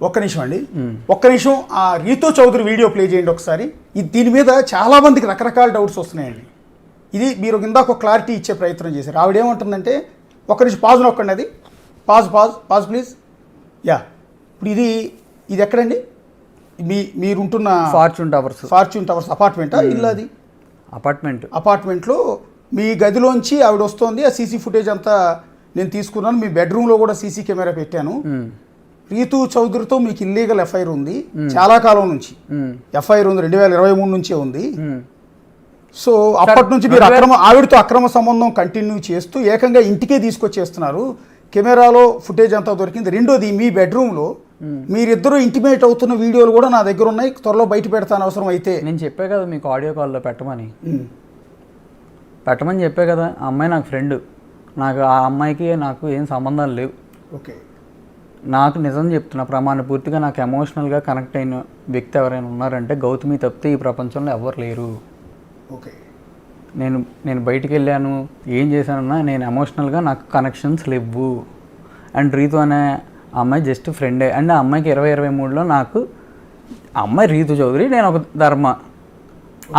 ఒక్క నిమిషం అండి, ఒక్క నిమిషం. ఆ రీతూ చౌదరి వీడియో ప్లే చేయండి ఒకసారి. దీని మీద చాలా మందికి రకరకాల డౌట్స్ వస్తున్నాయండి. ఇది మీరు ఇందాక ఒక క్లారిటీ ఇచ్చే ప్రయత్నం చేశారు. ఆవిడ ఏమంటుందంటే, ఒక్క నిమిషం పాజ్ నొక్కండి, అది పాజ్ ప్లీజ్. యా, ఇప్పుడు ఇది ఎక్కడండి? మీరుంటున్న ఫార్చ్యూన్ టవర్స్ అపార్ట్మెంటా ఇల్లు? అది అపార్ట్మెంట్లో మీ గదిలోంచి ఆవిడ వస్తుంది. ఆ సీసీ ఫుటేజ్ అంతా నేను తీసుకున్నాను. మీ బెడ్రూమ్లో కూడా సీసీ కెమెరా పెట్టాను. రీతూ చౌదరితో మీకు ఇల్లీగల్ ఎఫ్ఐఆర్ ఉంది, చాలా కాలం నుంచి ఎఫ్ఐఆర్ ఉంది, 2023 నుంచే ఉంది. సో అప్పటి నుంచి మీరు ఆవిడతో అక్రమ సంబంధం కంటిన్యూ చేస్తూ ఏకంగా ఇంటికే తీసుకొచ్చేస్తున్నారు. కెమెరాలో ఫుటేజ్ అంతా దొరికింది. రెండోది, మీ బెడ్రూమ్లో మీరిద్దరూ ఇంటిమేట్ అవుతున్న వీడియోలు కూడా నా దగ్గర ఉన్నాయి. త్వరలో బయట పెడతాను అవసరం అయితే. నేను చెప్పే కదా మీకు ఆడియో కాల్లో పెట్టమని చెప్పే కదా. ఆ అమ్మాయి నాకు ఫ్రెండ్. నాకు ఆ అమ్మాయికి నాకు ఏం సంబంధాలు లేవు. ఓకే, నాకు నిజం చెప్తున్నా, ప్రమాణ పూర్తిగా నాకు ఎమోషనల్గా కనెక్ట్ అయిన వ్యక్తి ఎవరైనా ఉన్నారంటే గౌతమి తప్పితే ఈ ప్రపంచంలో ఎవరు లేరు. ఓకే, నేను బయటికి వెళ్ళాను, ఏం చేశానన్నా నేను ఎమోషనల్గా నాకు కనెక్షన్స్ లేవు. అండ్ రీతు అనే అమ్మాయి జస్ట్ ఫ్రెండే. అండ్ ఆ అమ్మాయికి 2023లో నాకు ఆ అమ్మాయి రీతు చౌదరి, నేను ఒక ధర్మ,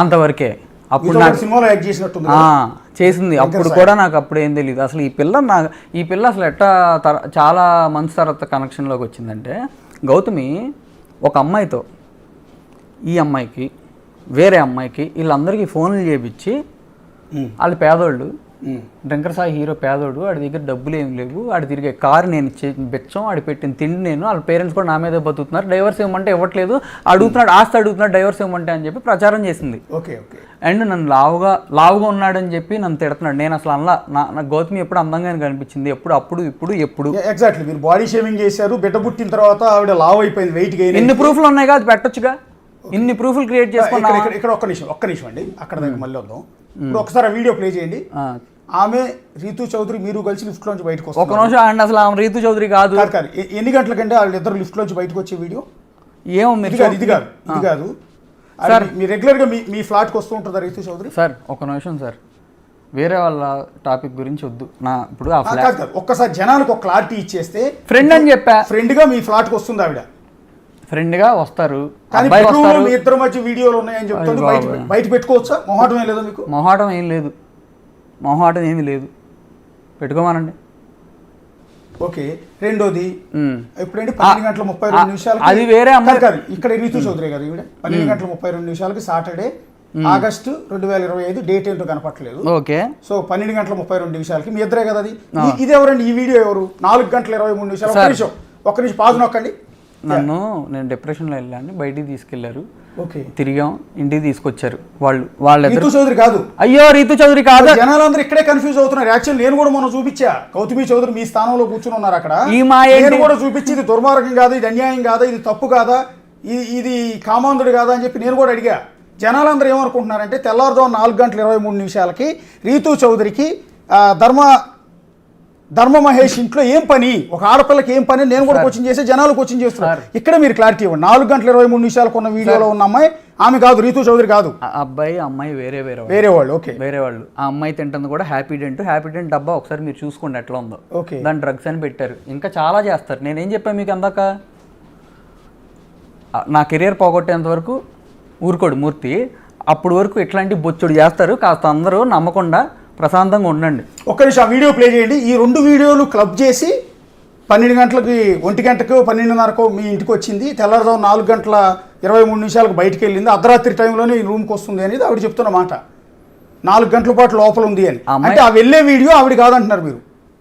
అంతవరకే. అప్పుడు నాకు చేసింది. అప్పుడు కూడా నాకు అప్పుడు ఏం తెలియదు అసలు. ఈ పిల్ల అసలు ఎట్టా చాలా మంత్స్ తర్వాత కనెక్షన్లోకి వచ్చిందంటే, గౌతమి ఒక అమ్మాయితో, ఈ అమ్మాయికి, వేరే అమ్మాయికి, వీళ్ళందరికీ ఫోన్లు చేపించి, వాళ్ళు పేదోళ్ళు, డ్రింకర్ సాయి హీరో పేదోడు, వాడి దగ్గర డబ్బులు ఏం లేవు, వాడి తిరిగే కారు నేను బెచ్చం, వాడి పెట్టిన తిండి నేను, వాళ్ళ పేరెంట్స్ కూడా నా మీద బతుకుతున్నారు, డైవర్స్ ఇవ్వమంటే ఇవ్వట్లేదు, అడుగుతున్నాడు, ఆస్తి అడుగుతున్నాడు, డైవర్స్ ఇవ్వమంటే అని చెప్పి ప్రచారం చేసింది. అండ్ నన్ను లావుగా ఉన్నాడని చెప్పి నన్ను తిడుతున్నాడు. నేను అసలు నాకు గౌతమి ఎప్పుడు అందంగానే కనిపించింది, ఎప్పుడు ఎగ్జాక్ట్లీ. మీరు బాడీ షేవింగ్ చేశారు, బిడ్డ పుట్టిన తర్వాత ఆవిడ లావ్ అయిపోయింది, వెయిట్ గెయిన్. ఇన్ని ప్రూఫ్లు ఉన్నాయి కదా, అది పెట్టొచ్చుగా. ఇన్ని ప్రూఫ్లు క్రియేట్ చేసుకున్నా. ఇక్కడ ఒక్క నిమిషం అండి, అక్కడ దగ్గర మళ్ళీ వద్దాం. ఇప్పుడు ఒకసారి ఆ వీడియో ప్లే చేయండి. ఆమె రీతూ చౌదరి మీరు కలిసి లిఫ్ట్ లోంచి బయటకు వస్తారు. ఒక నిమిషం అండి, అసలు ఆమె రీతూ చౌదరి కాదు. ఎన్ని గంటలకంటే వాళ్ళిద్దరు లిఫ్ట్ లోంచి బయటకు వచ్చే వీడియో? ఏమో ఇది కాదు మీ రెగ్యులర్ గా మీ ఫ్లాట్ కి వస్తూ ఉంటుందా రీతూ చౌదరి? సార్ ఒక నిమిషం సార్, వేరే వాళ్ళ టాపిక్ గురించి వద్దు. ఇప్పుడు ఒక్కసారి జనానికి ఒక క్లారిటీ ఇచ్చేస్తే, ఫ్రెండ్ అని చెప్పా, ఫ్రెండ్ గా మీ ఫ్లాట్ కి వస్తుంది ఆవిడ, ఫ్రెండ్ గా వస్తారు. కానీ మీ ఇద్దరు మధ్య వీడియోలు ఉన్నాయని చెప్తుంది. బయట పెట్టుకోవచ్చా? మొహాటం ఏం లేదా మీకు? మొహాటం ఏమీ లేదు, పెట్టుకోమానండి. ఓకే, రెండోది, ఎప్పుడంటే 12:32 అది వేరే అమ్మాయి కాదు. ఇక్కడ రీతూ చౌదరి గారు ఈవిడ 12:32 సాటర్డే ఆగస్టు 2025, డేట్ ఏంటో కనపట్లేదు. ఓకే, సో 12:32 మీ ఇద్దరే కదా అది. ఇది ఎవరండి? ఈ వీడియో ఎవరు? 4:23 ఒక్క నిమిషం పాజ్ నొక్కండి. నేను డిప్రెషన్లో వెళ్ళాను, బయటికి తీసుకెళ్లారు, తిరిగాం, ఇంటికి తీసుకొచ్చారు వాళ్ళు. రీతూ చౌదరి కాదు. అయ్యో, రీతూ చౌదరి కాదు. జనాలందరూ ఇక్కడే కన్ఫ్యూజ్ అవుతున్నారు. యాక్చువల్ నేను కూడా మొన్న చూపించా, గౌతమి చౌదరి మీ స్థానంలో కూర్చుని ఉన్నారు అక్కడ. నేను కూడా చూపించి, ఇది దుర్మార్గం కాదా, ఇది అన్యాయం కాదా, ఇది తప్పు కాదా, ఇది కామాంధుడు కాదా అని చెప్పి నేను కూడా అడిగా. జనాలందరూ ఏమనుకుంటున్నారంటే, తెల్లారుజాము 4:23 రీతూ చౌదరికి ధర్మ మహేష్ ఇంట్లో ఏం పని, ఒక ఆడపిల్లకి ఏం పని, నేను కూడా కోచింగ్ చేసి జనాలు కోచింగ్ చేస్తున్నారు. ఇక్కడ మీరు క్లారిటీ ఇవ్వండి. 4:23 ఉన్న వీడియోలో ఉన్న అమ్మాయి ఆమె కాదు, రీతూ చౌదరి కాదు. అమ్మాయి వేరే వాళ్ళు. ఓకే, వేరే వాళ్ళు. ఆ అమ్మాయి తింటుంది కూడా హ్యాపీ డెంట్ డబ్బా, ఒకసారి మీరు చూసుకోండి ఎట్లా ఉందో. ఓకే, దాని డ్రగ్స్ అని పెట్టారు, ఇంకా చాలా చేస్తారు. నేనేం చెప్పాను మీకు అందాక, నా కెరియర్ పోగొట్టేంత వరకు ఊరుకోడు మూర్తి, అప్పుడు వరకు ఇట్లాంటి బొచ్చుడు చేస్తారు. కాస్త అందరూ నమ్మకుండా ప్రశాంతంగా ఉండండి. ఒక్క నిమిషం ఆ వీడియో ప్లే చేయండి. ఈ 2 వీడియోలు క్లబ్ చేసి 12 గంటలకి, 1 గంటకు 12:30 మీ ఇంటికి వచ్చింది, తెల్లారుజాము 4:23 బయటికి వెళ్ళింది, అర్ధరాత్రి టైంలోనే ఈ రూమ్కి వస్తుంది అనేది ఆవిడ చెప్తున్న మాట. 4 గంటల పాటు లోపల ఉంది అని అంటే ఆ వెళ్ళే వీడియో ఆవిడ కాదంటున్నారు మీరు.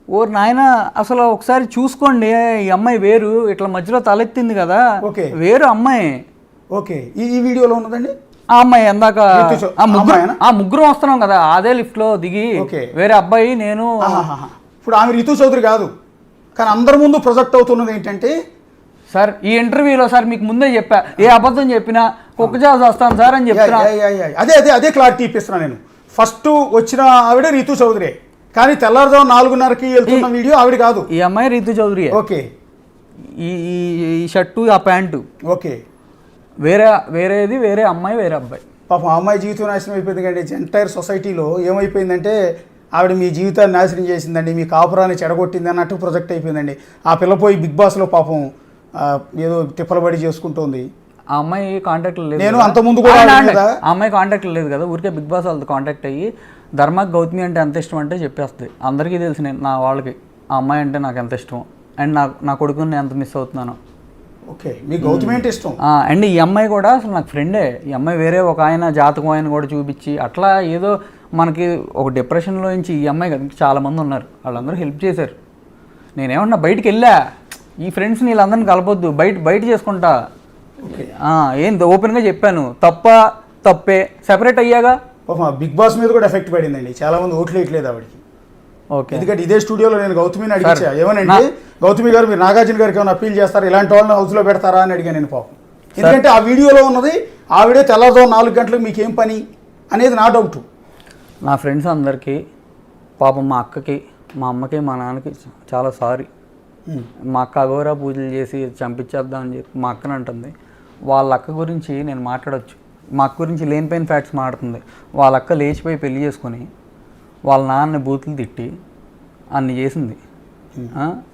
ఓ నాయన, అసలు ఒకసారి చూసుకోండి, ఈ అమ్మాయి వేరు, ఇట్లా మధ్యలో తలెత్తింది కదా, వేరు అమ్మాయి. ఓకే, ఈ వీడియోలో ఉన్నదండి ఆ అమ్మాయి. ఎందాక ముగ్గురు వస్తున్నాం కదా, అదే లిఫ్ట్ లో దిగి వేరే అబ్బాయి, నేను. ఇప్పుడు ఆమె రీతూ చౌదరి కాదు, కానీ అందరి ముందు ప్రొజెక్ట్ అవుతున్నది ఏంటంటే, సార్ ఈ ఇంటర్వ్యూలో సార్ మీకు ముందే చెప్పా, ఏ అబద్ధం చెప్పినా కుక్కజాస్ వస్తాను సార్ అని చెప్తున్నా. అదే క్లారిటీ ఇప్పిస్తున్నా నేను. ఫస్ట్ వచ్చిన ఆవిడ రీతూ చౌదరి, కానీ తెల్లారుజాము 4:30 వెళ్తున్న వీడియో ఆవిడ కాదు. ఈ అమ్మాయి రీతూ చౌదరి. ఓకే, ఈ షర్టు, ఆ ప్యాంటు. ఓకే, వేరే అమ్మాయి, వేరే అబ్బాయి. పాపం అమ్మాయి జీవితం నాశనం అయిపోయింది. కానీ ఎంటైర్ సొసైటీలో ఏమైపోయిందంటే, ఆవిడ మీ జీవితాన్ని నాశనం చేసిందండి, మీ కాపురాన్ని చెడగొట్టింది అన్నట్టు ప్రొజెక్ట్ అయిపోయిందండి. ఆ పిల్ల పోయి బిగ్ బాస్లో పాపం ఏదో తిప్పలబడి చేసుకుంటుంది. ఆ అమ్మాయి కాంటాక్ట్ లేదు. నేను అంతకుముందు కూడా ఆ అమ్మాయి కాంటాక్ట్ లేదు కదా, ఊరికే బిగ్ బాస్ వాళ్ళతో కాంటాక్ట్ అయ్యి ధర్మాకి గౌతమి అంటే ఎంత ఇష్టం అంటే చెప్పేస్తుంది. అందరికీ తెలుసు నేను నా వాళ్ళకి ఆ అమ్మాయి అంటే నాకు ఎంత ఇష్టం అండ్ నా కొడుకుని నేను ఎంత మిస్ అవుతున్నాను. ఓకే, మీకు గౌతమి అంటే ఇష్టం. అండ్ ఈ అమ్మాయి కూడా అసలు నాకు ఫ్రెండే. ఈ అమ్మాయి వేరే ఒక ఆయన జాతకం ఆయన కూడా చూపించి అట్లా ఏదో మనకి ఒక డిప్రెషన్లో నుంచి ఈ అమ్మాయి కదా చాలామంది ఉన్నారు, వాళ్ళందరూ హెల్ప్ చేశారు. నేనేమన్నా బయటికి వెళ్ళా, ఈ ఫ్రెండ్స్ని వీళ్ళందరినీ కలపొద్దు, బయట చేసుకుంటా. ఏం ఓపెన్గా చెప్పాను, తప్పే సెపరేట్ అయ్యాగా. బిగ్ బాస్ మీద కూడా ఎఫెక్ట్ పడిందండి, చాలా మంది ఓట్లు వేయట్లేదు ఆవిడకి. ఓకే, ఎందుకంటే ఇదే స్టూడియోలో నేను గౌతమిని అడిగించా, ఏమనంటే గౌతమి గారు మీరు నాగార్జున గారికి ఏమైనా అప్పీల్ చేస్తారా, ఇలాంటి వాళ్ళని హౌస్లో పెడతారా అని అడిగాను నేను పాపం. ఎందుకంటే ఆ వీడియోలో ఉన్నది ఆవిడే తెల్లవారుజాము 4 గంటలకు మీకు ఏం పని అనేది నా డౌట్. నా ఫ్రెండ్స్ అందరికీ పాపం మా అక్కకి మా అమ్మకి మా నాన్నకి చాలా సారీ. మా అక్క అఘోరా పూజలు చేసి చంపించేద్దాం అని చెప్పి మా అక్కని అంటుంది. వాళ్ళ అక్క గురించి నేను మాట్లాడవచ్చు, మా అక్క గురించి లేనిపోయిన ఫ్యాక్ట్స్ మాట్లాడుతుంది. వాళ్ళ అక్క లేచిపోయి పెళ్లి చేసుకొని వాళ్ళ నాన్నని బూతులు తిట్టి అన్ని చేసింది.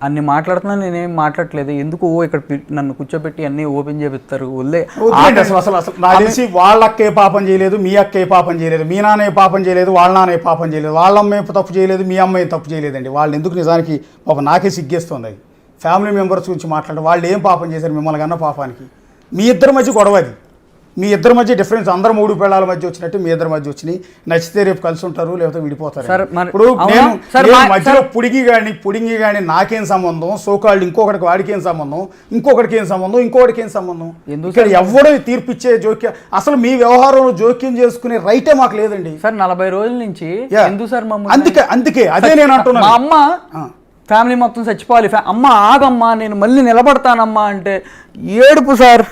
అన్ని మాట్లాడుతున్నా నేనేం మాట్లాడట్లేదు. ఎందుకు ఇక్కడ నన్ను కూర్చోబెట్టి అన్నీ ఓపెన్ చేపిస్తారు. తెలిసి వాళ్ళ అక్కే పాపం చేయలేదు, మీ అక్కే పాపం చేయలేదు, మీ నాన్న పాపం చేయలేదు, వాళ్ళ నాన్న పాపం చేయలేదు, వాళ్ళ అమ్మాయి తప్పు చేయలేదు, మీ అమ్మాయి తప్పు చేయలేదండి. వాళ్ళు ఎందుకు నిజానికి పాపం నాకే సిగ్గేస్తుంది. అది ఫ్యామిలీ మెంబర్స్ గురించి మాట్లాడారు, వాళ్ళు ఏం పాపం చేశారు మిమ్మల్ని కన్నా పాపానికి. మీ ఇద్దరి మధ్య గొడవ అది, మీ ఇద్దరి మధ్య డిఫరెన్స్. అందరూ 3 పిల్లల మధ్య వచ్చినట్టు మీ ఇద్దరి మధ్య వచ్చినాయి. నచ్చితే రేపు కలిసి ఉంటారు, లేకపోతే విడిపోతారు. ఇప్పుడు నేను మధ్యలో పుడింగి కానీ నాకేం సంబంధం, సోకాళ్ళు ఇంకొకటికి వాడికి ఏం సంబంధం, ఇంకొకటికి ఏం సంబంధం. ఇక్కడ ఎవడో తీర్పిచ్చే జోక్యం, అసలు మీ వ్యవహారంలో జోక్యం చేసుకునే రైటే మాకు లేదండి సార్. 40 రోజుల నుంచి ఎందుకు సార్ అందుకే అదే నేను అంటున్నాను. మా అమ్మ ఫ్యామిలీ మొత్తం చచ్చిపోవాలి, అమ్మ ఆగమ్మా నేను మళ్ళీ నిలబడతానమ్మా అంటే ఏడుపు సార్.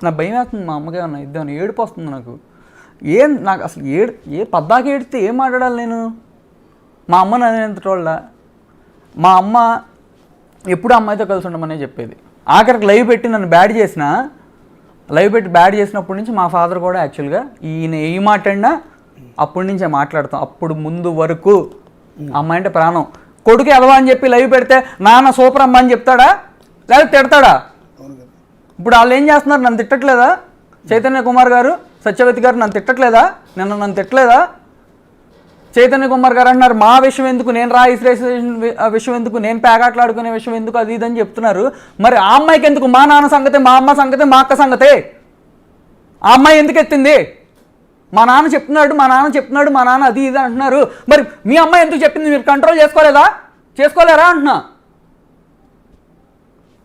నా భయం వేస్తుంది, మా అమ్మకే అన్న ఇద్దామని ఏడుపు వస్తుంది నాకు. నాకు అసలు పద్దాక ఏడితే ఏం మాట్లాడాలి నేను? మా అమ్మ నన్ను ఎంత చూడాల. మా అమ్మ ఎప్పుడు అమ్మాయితో కలిసి ఉండమనే చెప్పేది. ఆఖరికి లైవ్ పెట్టి నన్ను బ్యాడ్ చేసినప్పటి నుంచి మా ఫాదర్ కూడా యాక్చువల్గా ఈయన ఏ మాట్లాడినా అప్పటి నుంచే మాట్లాడతాం. అప్పుడు ముందు వరకు అమ్మాయి అంటే ప్రాణం. కొడుకు ఎదవా అని చెప్పి లైవ్ పెడితే నాన్న సూపర్ అమ్మ అని చెప్తాడా లేకపోతే తిడతాడా? ఇప్పుడు వాళ్ళు ఏం చేస్తున్నారు? నన్ను తిట్టట్లేదా? చైతన్య కుమార్ గారు, సత్యవతి గారు నన్ను తిట్టట్లేదా? నన్ను తిట్టలేదా? చైతన్య కుమార్ గారు అంటున్నారు మా విషయం ఎందుకు, నేను రిజిస్ట్రేషన్ విషయం ఎందుకు, నేను పేకాట్లాడుకునే విషయం ఎందుకు, అది ఇదని చెప్తున్నారు. మరి ఆ అమ్మాయికి ఎందుకు? మా నాన్న సంగతే, మా అమ్మ సంగతే, మా అక్క సంగతే. ఆ అమ్మాయి ఎందుకు ఎత్తింది? మా నాన్న చెప్తున్నాడు, మా నాన్న అది ఇది అంటున్నారు. మరి మీ అమ్మాయి ఎందుకు చెప్పింది? మీరు కంట్రోల్ చేసుకోలేరా అంటున్నా.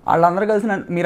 వాళ్ళందరూ కలిసి మీరు